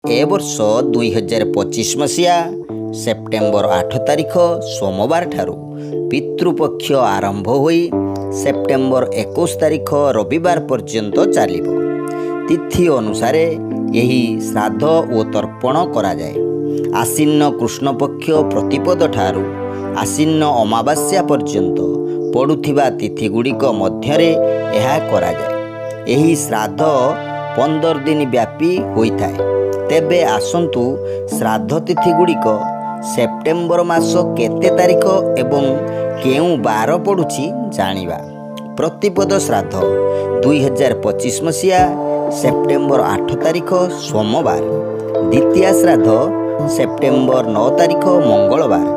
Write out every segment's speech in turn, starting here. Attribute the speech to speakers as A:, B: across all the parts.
A: ए वर्ष 2025 मसीहा सेप्टेम्बर 8 तारिख सोमवार ठारू पितृपक्ष आरंभ होई सेप्टेम्बर 21 तारिख रविवार पर्यंत चलिब। तिथि अनुसार यही श्राद्ध ओ तर्पण करा जाए। आसीन्न कृष्णपक्ष प्रतिपद ठारू आसीन्न अमावास्या पर्यंत पड़ुथिबा तिथि गुड़िक मध्यरे यह करा जाए। यही श्राद्ध 15 दिन व्यापी होइथाए। तेबे आसंतु श्राद्ध तिथि गुड़िक सेप्टेम्बर मास केते तारिख एवं केउ बार पड़ुछि जानिबा। प्रतिपद श्राद्ध 2025 मसीहा सेप्टेम्बर 8 तारिख सोमवार। द्वितीय श्राद्ध सेप्टेम्बर 9 तारिख मंगलवार।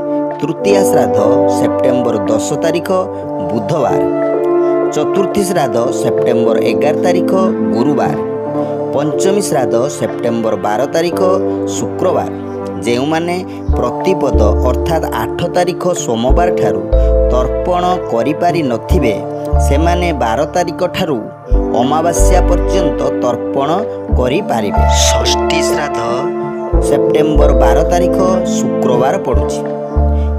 A: तृतीय श्राद्ध सेप्टेम्बर 10 तारिख बुधवार। चतुर्थी श्राद्ध सेप्टेम्बर 11 तारिख गुरुवार। पंचमी श्राद्ध सेप्टेम्बर 12 तारिख शुक्रवार। जो माने प्रतिपद अर्थात 8 तारिख सोमवार ठारू तर्पण करिपारि नथिबे सेमाने 12 तारिख ठारू अमावास्या पर्यंत तर्पण करि पारिबे। षष्ठी श्राद्ध सेप्टेम्बर 12 तारिख शुक्रवार पड़ुछि।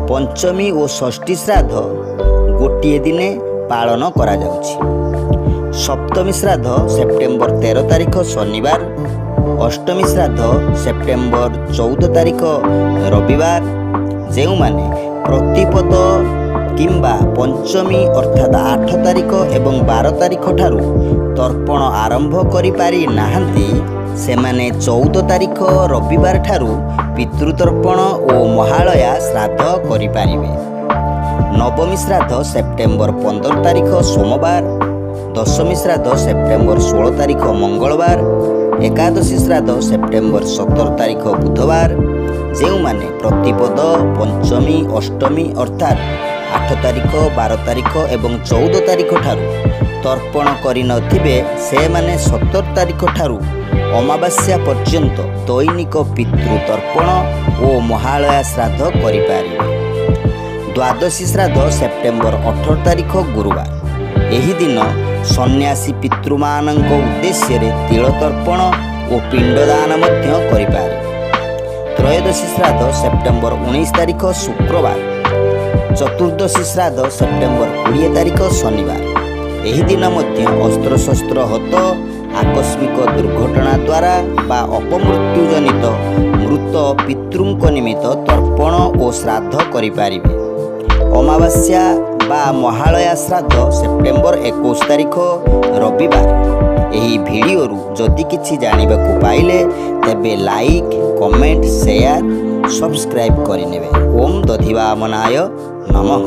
A: पंचमी और षष्ठी श्राद्ध गोटे दिने पालन करा जाउछि। सप्तमी श्राद्ध सेप्टेम्बर 13 तारिख शनिवार। अष्टमी श्राद्ध सेप्टेम्बर 14 तारिख रविवार। जो माने प्रतिपद किंबा पंचमी अर्थात 8 तारिख एवं 12 तारिख ठारू तर्पण आरंभ करि पारि नाहंती सेमाने 14 तारिख रविवार ठारू पितृतर्पण और महालया श्राद्ध करि पारिबे। नवमी श्राद्ध सेप्टेम्बर 15 तारिख सोमवार। दशमी श्राद्ध सेप्टेम्बर 16 तारिख मंगलवार। एकादशी श्राद्ध सेप्टेम्बर 17 तारिख बुधवार। जो माने प्रतिपद पंचमी अष्टमी अर्थात 8 तारिख 12 तारिख एवं 14 तारिख ठारू तर्पण करि नथिबे से माने 17 तारिख ठारू अमावास्या पर्यंत दैनिक पितृ तर्पण और महालया श्राद्ध करि पारिबे। द्वादशी श्राद्ध सेप्टेम्बर 18 तारिख गुरुवार। एही दिन सन्यासी पितृमानंक उद्देश्य रे तिल तर्पण और पिंडदान मध्य करि पारिबे। त्रयोदशी श्राद्ध सेप्टेम्बर 19 तारिख शुक्रवार। चतुर्दशी श्राद्ध सेप्टेम्बर 20 तारिख शनिवार। एही दिन मध्य अस्त्रशस्त्र हत आकस्मिक दुर्घटना द्वारा बा अपमृत्यु जनित मृत पितृंक निमित्त तर्पण और श्राद्ध करि पारिबे। अमावास्या बा महालया श्राद्ध सेप्टेम्बर 21 तारिख रविवार। यही वीडियो जदि किछि जानिबाकु पाइले तेबे लाइक कमेंट शेयर सब्सक्राइब करिनेबे। ओम दधिवामनाय नमः।